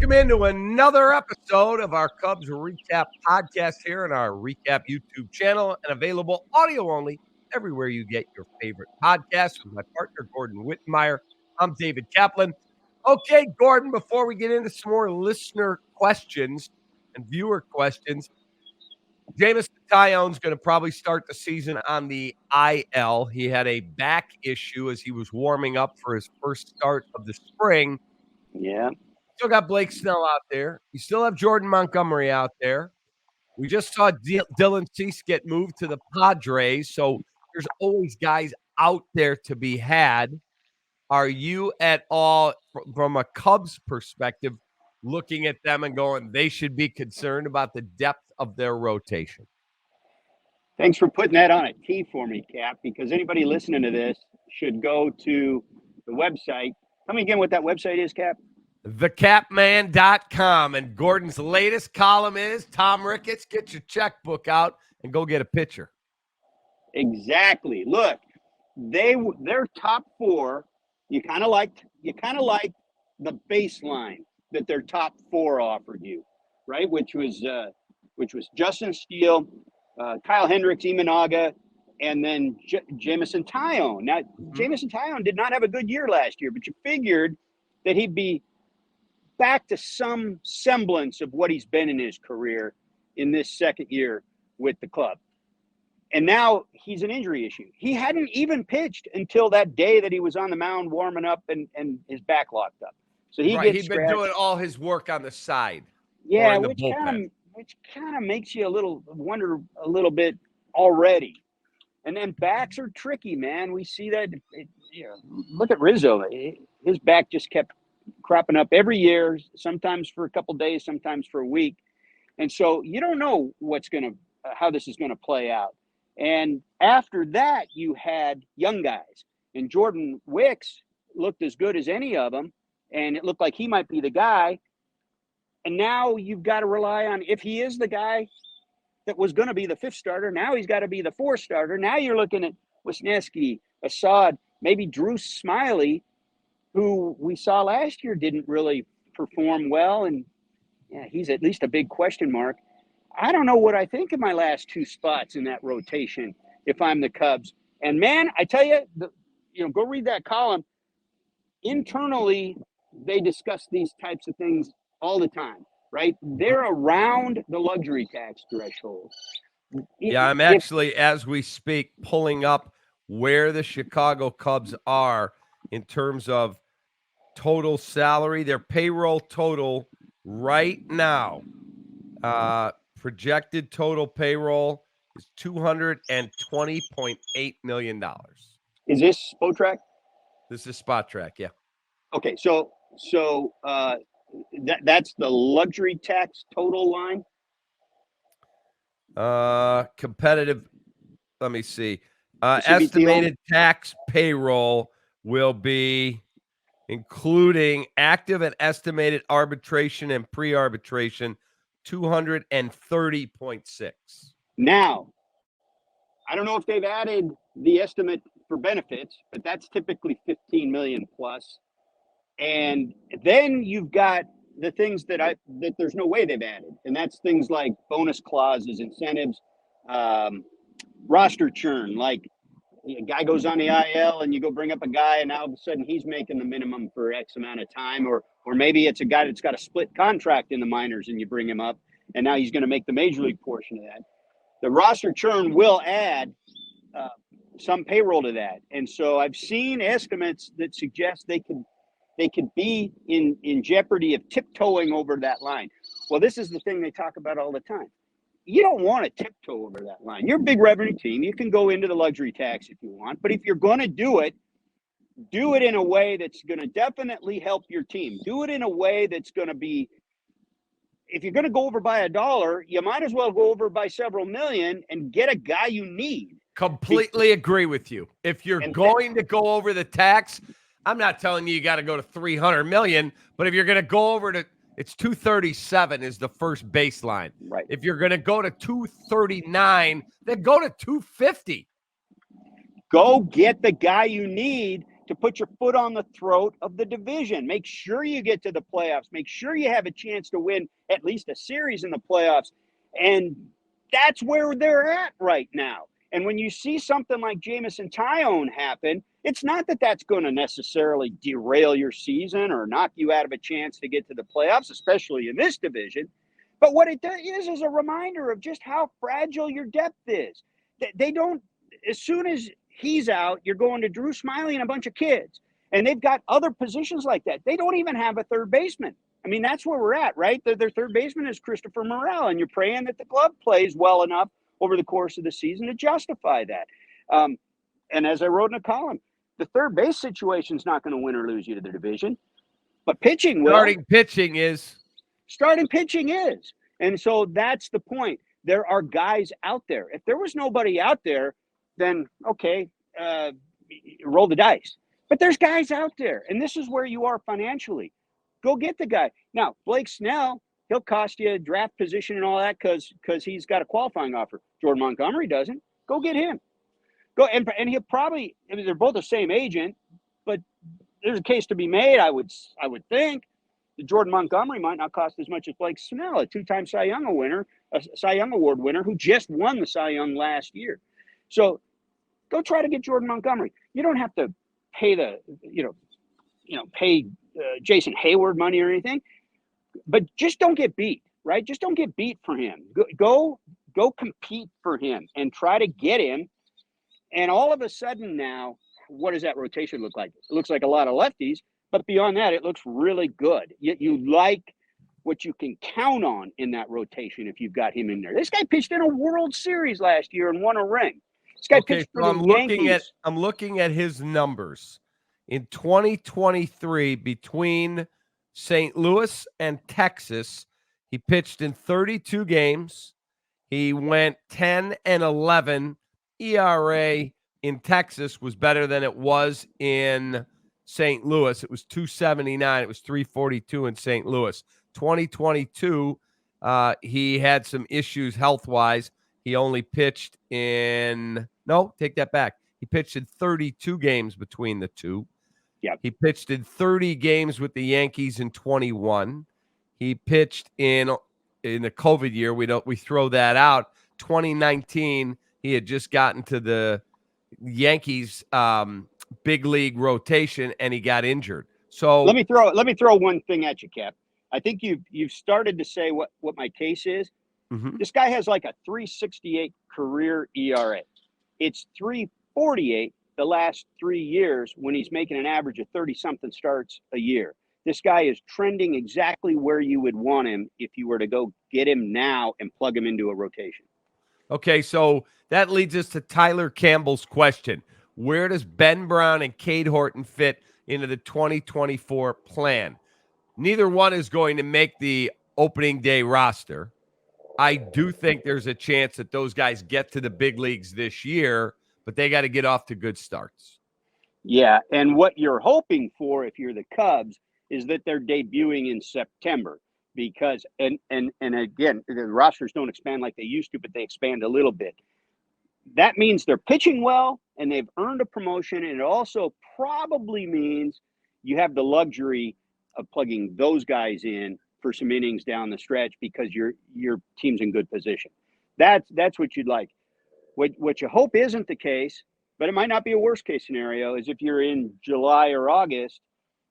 Welcome into another episode of our Cubs Recap Podcast here on our Recap YouTube channel and available audio only everywhere you get your favorite podcasts. With my partner, Gordon Wittenmeyer. I'm David Kaplan. Okay, Gordon, before we get into some more listener questions and viewer questions, Jameson Taillon's going to probably start the season on the IL. He had a back issue as he was warming up for his first start of the spring. Yeah. Still got Blake Snell out there. You still have Jordan Montgomery out there. We just saw Dylan Cease get moved to the Padres, so there's always guys out there to be had. Are you at all, from a Cubs perspective, looking at them and going, they should be concerned about the depth of their rotation? Thanks for putting that on a tee for me, Cap, because anybody listening to this should go to the website. Tell me again what that website is, Cap. TheCapman.com. And Gordon's latest column is, Tom Ricketts, get your checkbook out and go get a pitcher. Exactly. Look, their top four, you kind of like the baseline that their top four offered you, right? Which was Justin Steele, Kyle Hendricks, Imanaga, and then Jameson Taillon. Now, Jameson Taillon did not have a good year last year, but you figured that he'd be back to some semblance of what he's been in his career in this second year with the club. And now he's an injury issue. He hadn't even pitched until that day that he was on the mound warming up and his back locked up. So he'd been doing all his work on the side. Yeah, which kind of makes you wonder a little bit already. And then backs are tricky, man. We see that. Look at Rizzo. His back just kept cropping up every year, sometimes for a couple days, sometimes for a week. And so you don't know how this is going to play out. And after that, you had young guys. And Jordan Wicks looked as good as any of them. And it looked like he might be the guy. And now you've got to rely on, if he is the guy that was going to be the fifth starter, now he's got to be the fourth starter. Now you're looking at Wisniewski, Assad, maybe Drew Smiley, who we saw last year didn't really perform well. And yeah, he's at least a big question mark. I don't know what I think of my last two spots in that rotation if I'm the Cubs. And, man, I tell you, go read that column. Internally, they discuss these types of things all the time, right? They're around the luxury tax threshold. Yeah, I'm actually, as we speak, pulling up where the Chicago Cubs are in terms of total salary. Their payroll total right now, projected total payroll is $220.8 million. Is this Spotrac? This is Spot Track, yeah. Okay, so that's the luxury tax total line? Competitive, let me see. Estimated tax payroll will be, including active and estimated arbitration and pre-arbitration, 230.6. Now, I don't know if they've added the estimate for benefits, but that's typically 15 million plus. And then you've got the things that there's no way they've added. And that's things like bonus clauses, incentives, roster churn, like a guy goes on the IL and you go bring up a guy and now all of a sudden he's making the minimum for X amount of time, or maybe it's a guy that's got a split contract in the minors and you bring him up and now he's going to make the major league portion of that. The roster churn will add some payroll to that. And so I've seen estimates that suggest they could be in jeopardy of tiptoeing over that line. Well, this is the thing they talk about all the time. You don't want to tiptoe over that line. You're a big revenue team. You can go into the luxury tax if you want. But if you're going to do it in a way that's going to definitely help your team. Do it in a way that's going to be, if you're going to go over by $1, you might as well go over by several million and get a guy you need. Completely agree with you. If you're going to go over the tax, I'm not telling you got to go to 300 million, but if you're going to go over to, it's 237 is the first baseline. Right. If you're going to go to 239, then go to 250. Go get the guy you need to put your foot on the throat of the division. Make sure you get to the playoffs. Make sure you have a chance to win at least a series in the playoffs. And that's where they're at right now. And when you see something like Jameson Taillon happen, it's not that that's going to necessarily derail your season or knock you out of a chance to get to the playoffs, especially in this division. But what it is a reminder of just how fragile your depth is. They don't, as soon as he's out, you're going to Drew Smyly and a bunch of kids. And they've got other positions like that. They don't even have a third baseman. I mean, that's where we're at, right? Their third baseman is Christopher Morel, and you're praying that the club plays well enough over the course of the season to justify that. And as I wrote in a column, the third base situation is not going to win or lose you to the division, but pitching will. Starting pitching is. And so that's the point. There are guys out there. If there was nobody out there, then okay, roll the dice. But there's guys out there, and this is where you are financially. Go get the guy. Now, Blake Snell, he'll cost you a draft position and all that because he's got a qualifying offer. Jordan Montgomery doesn't. Go get him. Go and he'll probably. I mean, they're both the same agent, but there's a case to be made. I would think that Jordan Montgomery might not cost as much as Blake Snell, a two-time Cy Young Award winner who just won the Cy Young last year. So go try to get Jordan Montgomery. You don't have to pay pay Jason Hayward money or anything, but just don't get beat, right? Just don't get beat for him. Go compete for him and try to get him. And all of a sudden now, what does that rotation look like? It looks like a lot of lefties, but beyond that, it looks really good. You like what you can count on in that rotation if you've got him in there. This guy pitched in a World Series last year and won a ring. This guy pitched for the Yankees. I'm looking at his numbers. In 2023, between St. Louis and Texas, he pitched in 32 games. He went 10-11. ERA in Texas was better than it was in St. Louis. It was 2.79. It was 3.42 in St. Louis. 2022, he had some issues health-wise. He only pitched take that back. He pitched in 32 games between the two. Yeah. He pitched in 30 games with the Yankees in 21. He pitched in the COVID year. We throw that out. 2019, he had just gotten to the Yankees big league rotation and he got injured. So let me throw one thing at you, Cap. I think you've started to say what my case is. Mm-hmm. This guy has like a 3.68 career ERA. It's 3.48 the last 3 years when he's making an average of 30-something starts a year. This guy is trending exactly where you would want him if you were to go get him now and plug him into a rotation. Okay, so that leads us to Tyler Campbell's question. Where does Ben Brown and Cade Horton fit into the 2024 plan? Neither one is going to make the opening day roster. I do think there's a chance that those guys get to the big leagues this year, but they got to get off to good starts. Yeah, and what you're hoping for if you're the Cubs is that they're debuting in September because, and again, the rosters don't expand like they used to, but they expand a little bit. That means they're pitching well and they've earned a promotion, and it also probably means you have the luxury of plugging those guys in for some innings down the stretch because your team's in good position. That's what you'd like. What you hope isn't the case, but it might not be a worst case scenario, is if you're in July or August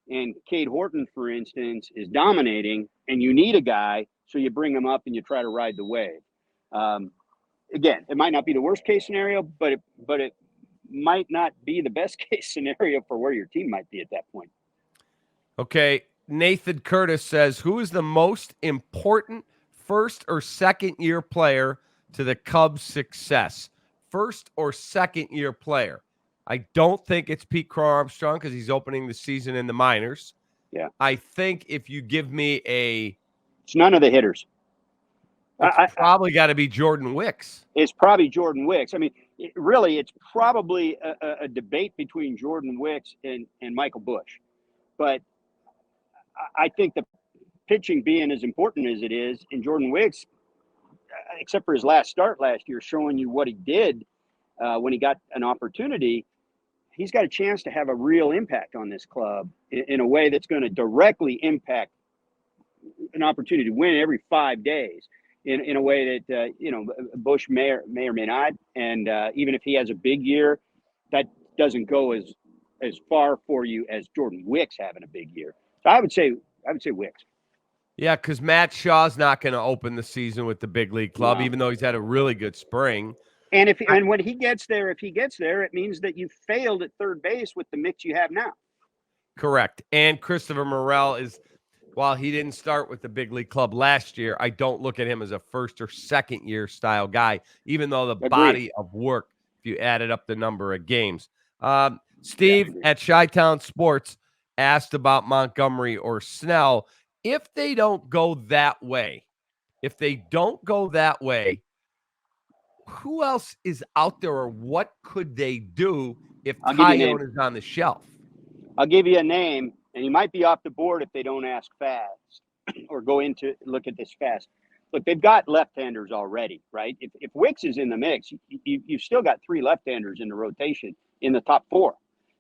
and Cade Horton, for instance, is dominating and you need a guy, so you bring him up and you try to ride the wave. Again, it might not be the worst case scenario, but it might not be the best case scenario for where your team might be at that point. Okay, Nathan Curtis says, who is the most important first or second year player to the Cubs' success? First or second year player? I don't think it's Pete Crow Armstrong because he's opening the season in the minors. Yeah. I think if you give me it's none of the hitters. It's probably got to be Jordan Wicks. It's probably Jordan Wicks. I mean, it's probably a debate between Jordan Wicks and Michael Busch. But I think the pitching being as important as it is, and Jordan Wicks, except for his last start last year, showing you what he did when he got an opportunity, he's got a chance to have a real impact on this club in a way that's going to directly impact an opportunity to win every 5 days in a way that, Bush may or may not. And even if he has a big year, that doesn't go as far for you as Jordan Wicks having a big year. So I would say Wicks. Yeah, because Matt Shaw's not going to open the season with the big league club, No. even though he's had a really good spring. And and when he gets there, it means that you failed at third base with the mix you have now. Correct. And Christopher Morel is, while he didn't start with the big league club last year, I don't look at him as a first or second year style guy, even though the body of work, if you added up the number of games. Steve at Chi-Town Sports asked about Montgomery or Snell. If they don't go that way, who else is out there, or what could they do if Tyone is on the shelf? I'll give you a name, and he might be off the board if they don't ask fast or go into look at this fast. Look, they've got left-handers already, right? If Wicks is in the mix, you've still got 3 left-handers in the rotation in the top 4.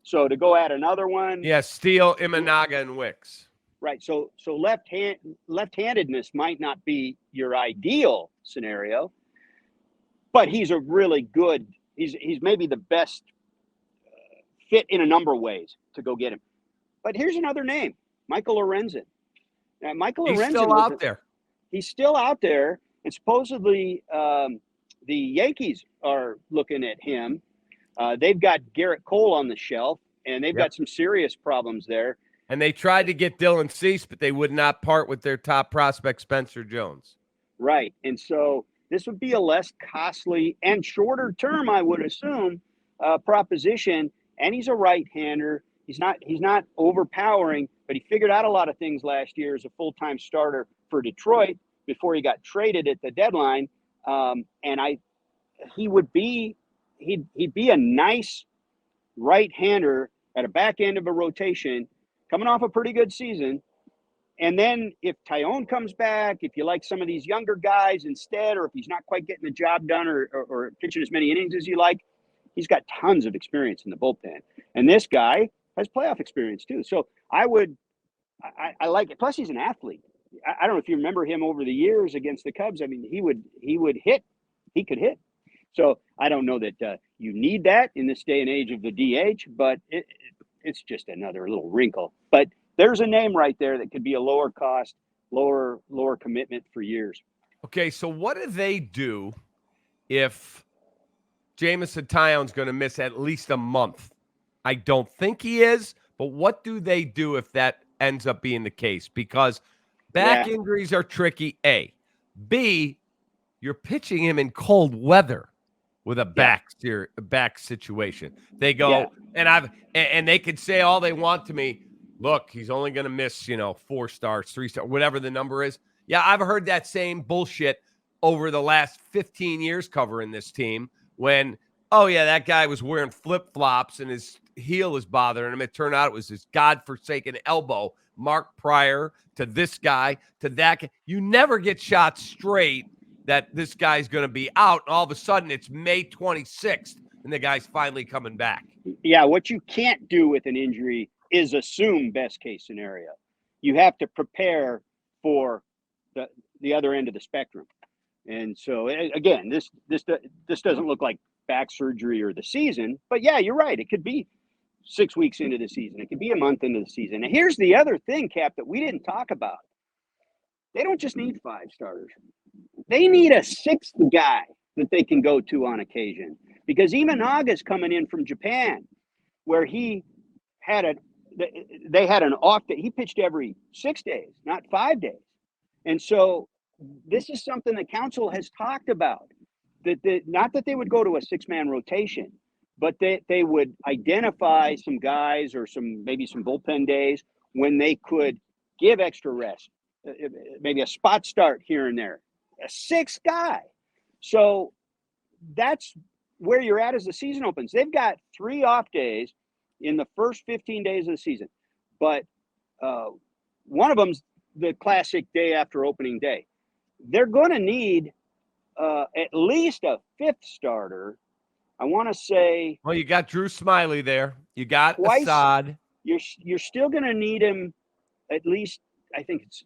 So to go add another one. Yeah, Steele, Imanaga, and Wicks. Right. So left-handedness might not be your ideal scenario, but he's a really good, he's maybe the best fit in a number of ways to go get him. But here's another name, Michael Lorenzen. He's still out there. He's still out there, and supposedly the Yankees are looking at him. They've got Garrett Cole on the shelf, and they've got some serious problems there. And they tried to get Dylan Cease, but they would not part with their top prospect, Spencer Jones. Right. And so this would be a less costly and shorter term, I would assume, proposition. And he's a right-hander. He's not overpowering, but he figured out a lot of things last year as a full-time starter for Detroit before he got traded at the deadline. He'd be a nice right-hander at a back end of a rotation, coming off a pretty good season. And then if Tyone comes back, if you like some of these younger guys instead, or if he's not quite getting the job done or pitching as many innings as you like, he's got tons of experience in the bullpen. And this guy has playoff experience too. So I like it. Plus he's an athlete. I don't know if you remember him over the years against the Cubs. I mean, he could hit. So I don't know that you need that in this day and age of the DH, but it's just another little wrinkle. But there's a name right there that could be a lower cost, lower commitment for years. Okay, so what do they do if Jameson Tyone's going to miss at least a month? I don't think he is, but what do they do if that ends up being the case? Because back injuries are tricky, A. B, you're pitching him in cold weather with a back situation. They go, and they could say all they want to me, look, he's only going to miss, 4 stars, 3 stars, whatever the number is. Yeah, I've heard that same bullshit over the last 15 years covering this team when, that guy was wearing flip-flops and his heel is bothering him. It turned out it was his godforsaken elbow. Mark Pryor to this guy to that guy. You never get shot straight that this guy's going to be out. And all of a sudden, it's May 26th, and the guy's finally coming back. Yeah, what you can't do with an injury is assume best-case scenario. You have to prepare for the other end of the spectrum. And so, again, this doesn't look like back surgery or the season. But, yeah, you're right. It could be 6 weeks into the season. It could be a month into the season. And here's the other thing, Cap, that we didn't talk about. They don't just need 5 starters. They need a 6th guy that they can go to on occasion. Because Imanaga's coming in from Japan, where they had an off day. He pitched every 6 days, not 5 days. And so this is something the council has talked about. Not that they would go to a 6-man rotation, but they would identify some guys or maybe some bullpen days when they could give extra rest, maybe a spot start here and there, a 6th guy. So that's where you're at as the season opens. They've got 3 off days in the first 15 days of the season, but one of them's the classic day after opening day. They're going to need at least a 5th starter I want to say. Well, you got Drew Smiley there. You got Twice. Assad. You're still going to need him at least. I think it's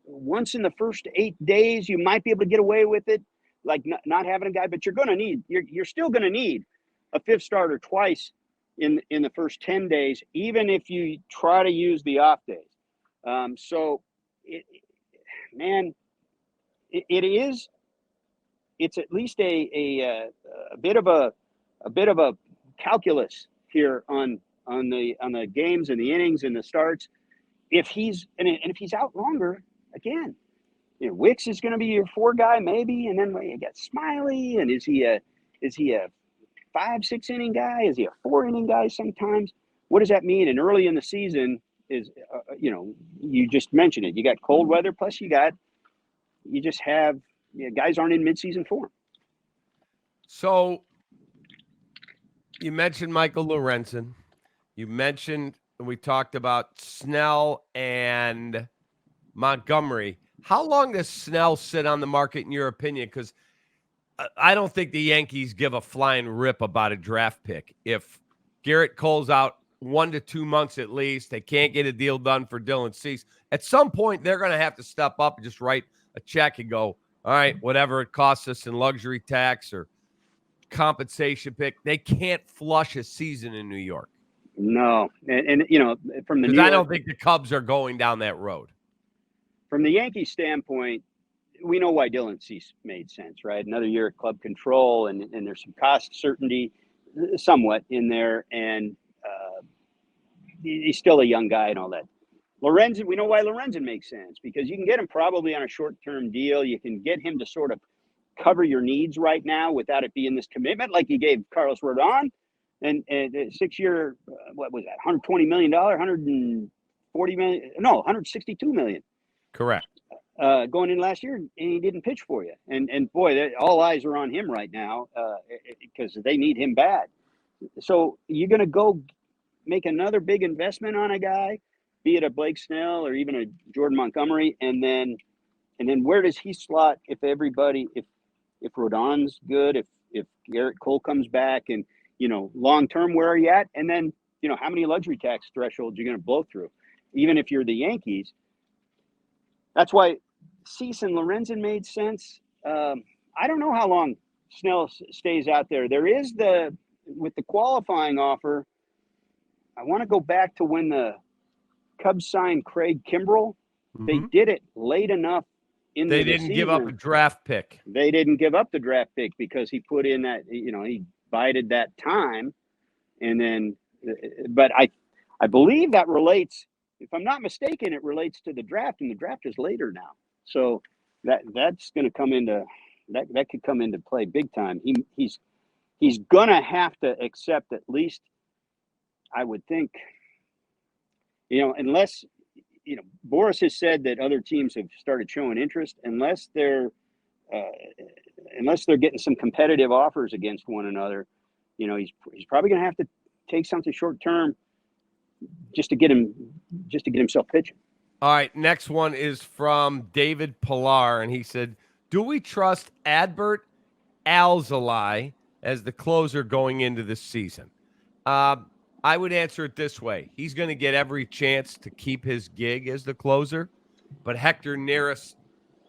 once in the first 8 days. You might be able to get away with it, like not having a guy, but you're still going to need a fifth starter twice in the first 10 days, even if you try to use the off days. It's at least a bit of a calculus here on the games and the innings and the starts. If he's out longer, again, Wicks is going to be your 4 guy maybe, and then you got Smiley, and is he a 5-6 inning guy? Is he a 4 inning guy sometimes? What does that mean? And early in the season is you just mentioned it. You got cold weather, plus you just have guys aren't in midseason form. So you mentioned Michael Lorenzen. You mentioned, we talked about Snell and Montgomery. How long does Snell sit on the market in your opinion? Because I don't think the Yankees give a flying rip about a draft pick. If Garrett Cole's out 1 to 2 months at least, they can't get a deal done for Dylan Cease. At some point, they're going to have to step up and just write a check and go, all right, whatever it costs us in luxury tax or compensation pick. They can't flush a season in New York. No, and from the because I don't think the Cubs are going down that road. From the Yankees standpoint, we know why Dylan Cease made sense, right? Another year at club control, and there's some cost certainty somewhat in there, and he's still a young guy and all that. Lorenzen, we know why Lorenzen makes sense, because you can get him probably on a short-term deal. You can get him to sort of cover your needs right now without it being this commitment like you gave Carlos Rodon, and a 6-year, what was that, $120 million, $140 million, no, $162 million. Correct. Going in last year, and he didn't pitch for you. And boy, all eyes are on him right now because they need him bad. So you're going to go make another big investment on a guy, be it a Blake Snell or even a Jordan Montgomery, and then where does he slot if Rodon's good, if Garrett Cole comes back, and long term, where are you at? And then how many luxury tax thresholds you're going to blow through, even if you're the Yankees. That's why Cease and Lorenzen made sense. I don't know how long Snell stays out there. There is with the qualifying offer. I want to go back to when the Cubs signed Craig Kimbrell. Mm-hmm. They did it late enough in the season. They didn't give up a draft pick. They didn't give up the draft pick because he put in that, he bided that time. And then, but I believe that relates, if I'm not mistaken, it relates to the draft, and the draft is later now. So that's going to come into that could come into play big time. He's going to have to accept at least, I would think, unless, Boris has said that other teams have started showing interest, unless they're getting some competitive offers against one another, he's probably going to have to take something short term just to get himself pitching. All right, next one is from David Pilar, and he said, do we trust Adbert Alzolay as the closer going into this season? I would answer it this way. He's going to get every chance to keep his gig as the closer, but Hector Neris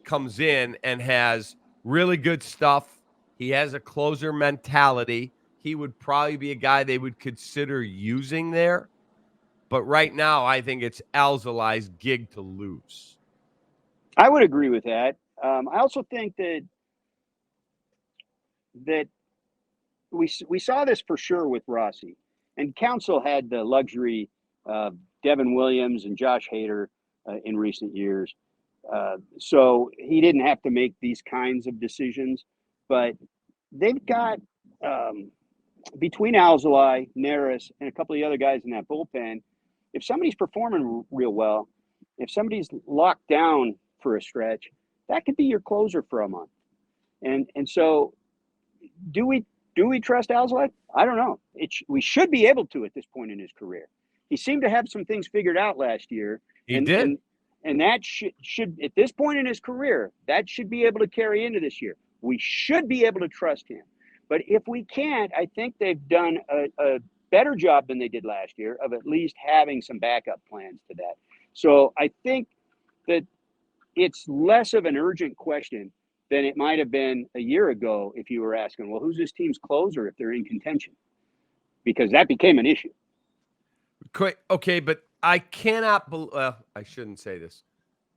comes in and has really good stuff. He has a closer mentality. He would probably be a guy they would consider using there. But right now, I think it's Alzolay's gig to lose. I would agree with that. I also think that we saw this for sure with Rossi. And Counsell had the luxury of Devin Williams and Josh Hader in recent years. So he didn't have to make these kinds of decisions. But they've got, between Alzolay, Neris, and a couple of the other guys in that bullpen, if somebody's performing real well, if somebody's locked down for a stretch, that could be your closer for a month. And so do we trust Alzolay? I don't know. We should be able to at this point in his career. He seemed to have some things figured out last year. He did. And that should, at this point in his career, that should be able to carry into this year. We should be able to trust him. But if we can't, I think they've done a better job than they did last year of at least having some backup plans to that. So I think that it's less of an urgent question than it might have been a year ago if you were asking, well, who's this team's closer if they're in contention? Because that became an issue. Okay, but I cannot I shouldn't say this.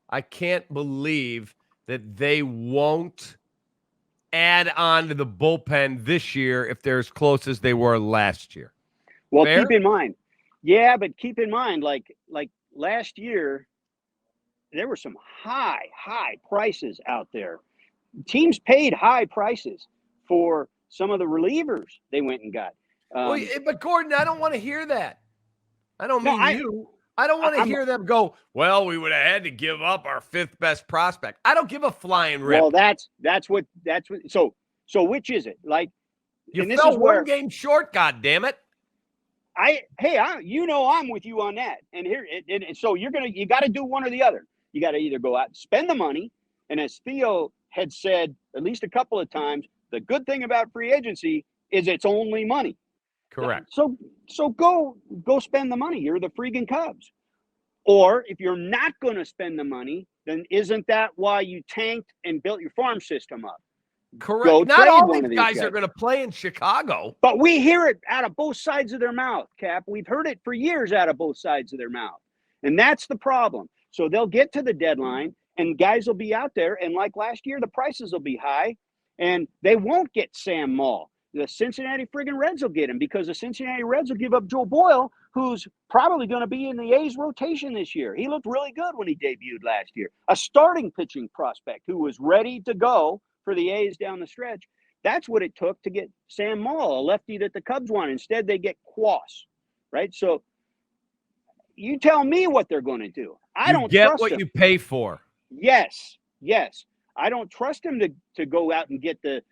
I can't believe that they won't add on to the bullpen this year if they're as close as they were last year. Well, Fair? keep in mind. Yeah, but keep in mind, like last year, there were some high prices out there. Teams paid high prices for some of the relievers they went and got. But Gordon, I don't want to hear that. I don't mean you. I don't want to I'm- hear them go, well, we would have had to give up our fifth best prospect. I don't give a flying rip. Well, that's what. So which is it? Like, you and fell this is where one game short. God damn it! I'm with you on that. And so you got to do one or the other. You got to either go out and spend the money, and as Theo had said at least a couple of times, the good thing about free agency is it's only money. Correct. So go spend the money. You're the freaking Cubs. Or if you're not going to spend the money, then isn't that why you tanked and built your farm system up? Correct. Not all these guys are going to play in Chicago. But we hear it out of both sides of their mouth, Cap. We've heard it for years out of both sides of their mouth. And that's the problem. So they'll get to the deadline and guys will be out there. And like last year, the prices will be high and they won't get Sam Moll. The Cincinnati friggin' Reds will get him because the Cincinnati Reds will give up Joe Boyle, who's probably going to be in the A's rotation this year. He looked really good when he debuted last year. A starting pitching prospect who was ready to go for the A's down the stretch. That's what it took to get Sam Moll, a lefty that the Cubs want. Instead, they get Quas, right? So you tell me what they're going to do. I don't get trust what them. You pay for. Yes. I don't trust him to go out and get the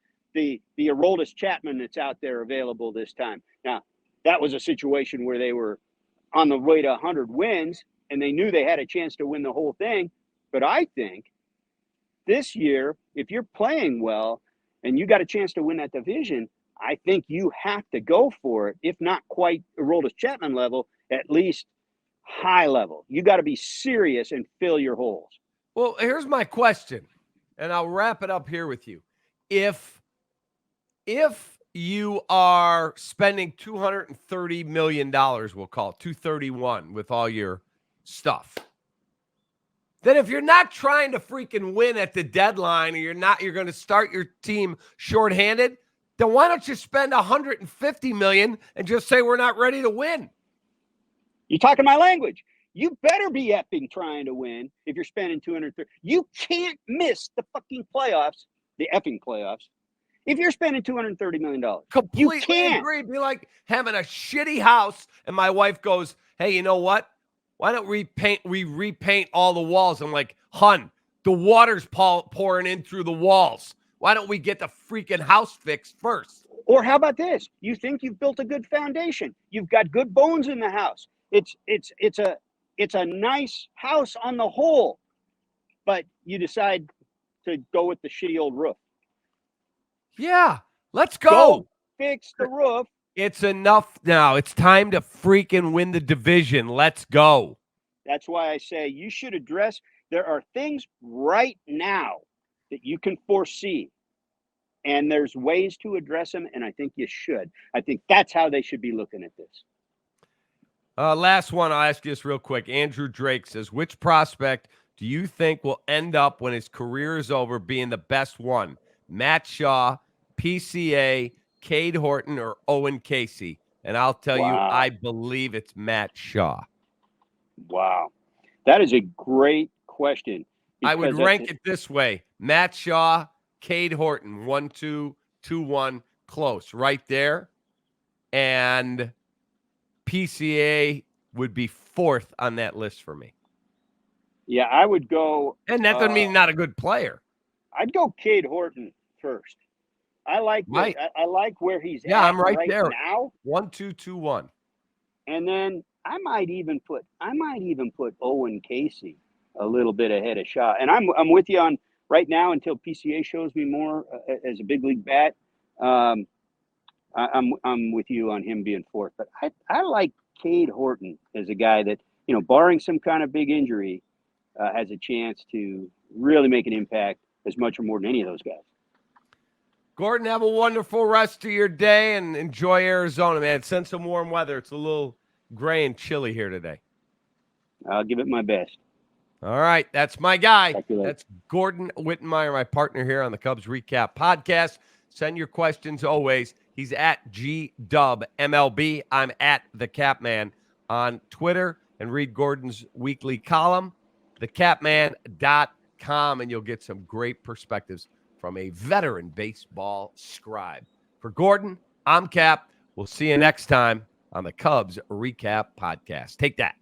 Aroldis Chapman that's out there available this time. Now, that was a situation where they were on the way to 100 wins, and they knew they had a chance to win the whole thing. But I think this year, if you're playing well and you got a chance to win that division, I think you have to go for it, if not quite Aroldis Chapman level, at least high level. You got to be serious and fill your holes. Well, here's my question, and I'll wrap it up here with you. If you are spending $230 million, we'll call it 231 with all your stuff, then if you're not trying to freaking win at the deadline or you're going to start your team shorthanded, then why don't you spend $150 million and just say we're not ready to win? You're talking my language. You better be effing trying to win if you're spending $230. You can't miss the fucking playoffs, the effing playoffs, if you're spending $230 million. Completely agree. It'd be like having a shitty house and my wife goes, hey, you know what? Why don't we repaint all the walls? I'm like, hun, the water's pouring in through the walls. Why don't we get the freaking house fixed first? Or how about this? You think you've built a good foundation. You've got good bones in the house. It's a nice house on the whole, but you decide to go with the shitty old roof. Yeah, let's go fix the roof. It's enough now. It's time to freaking win the division. Let's go. That's why I say you should address. There are things right now that you can foresee, and there's ways to address them, and I think you should. I think that's how they should be looking at this. Last one, I'll ask you this real quick. Andrew Drake says, which prospect do you think will end up when his career is over being the best one? Matt Shaw, PCA, Cade Horton, or Owen Casey? And I'll tell you, I believe it's Matt Shaw. Wow. That is a great question. I would rank it this way. Matt Shaw, Cade Horton, 1-2, 2-1, close, right there. And PCA would be fourth on that list for me. Yeah, I would go. And that doesn't mean not a good player. I'd go Cade Horton first. I like where he's at. I'm right there now. 1-2, 2-1. And then I might even put Owen Casey a little bit ahead of Shaw. And I'm with you on right now until PCA shows me more as a big league bat. I'm with you on him being fourth, but I like Cade Horton as a guy that, barring some kind of big injury, has a chance to really make an impact as much or more than any of those guys. Gordon, have a wonderful rest of your day and enjoy Arizona, man. Send some warm weather. It's a little gray and chilly here today. I'll give it my best. All right, that's my guy. Calculate. That's Gordon Wittenmeyer, my partner here on the Cubs Recap Podcast. Send your questions always. He's at GDubMLB. I'm at the Capman on Twitter, and read Gordon's weekly column, thecapman.com, and you'll get some great perspectives from a veteran baseball scribe. For Gordon, I'm Cap. We'll see you next time on the Cubs Recap Podcast. Take that.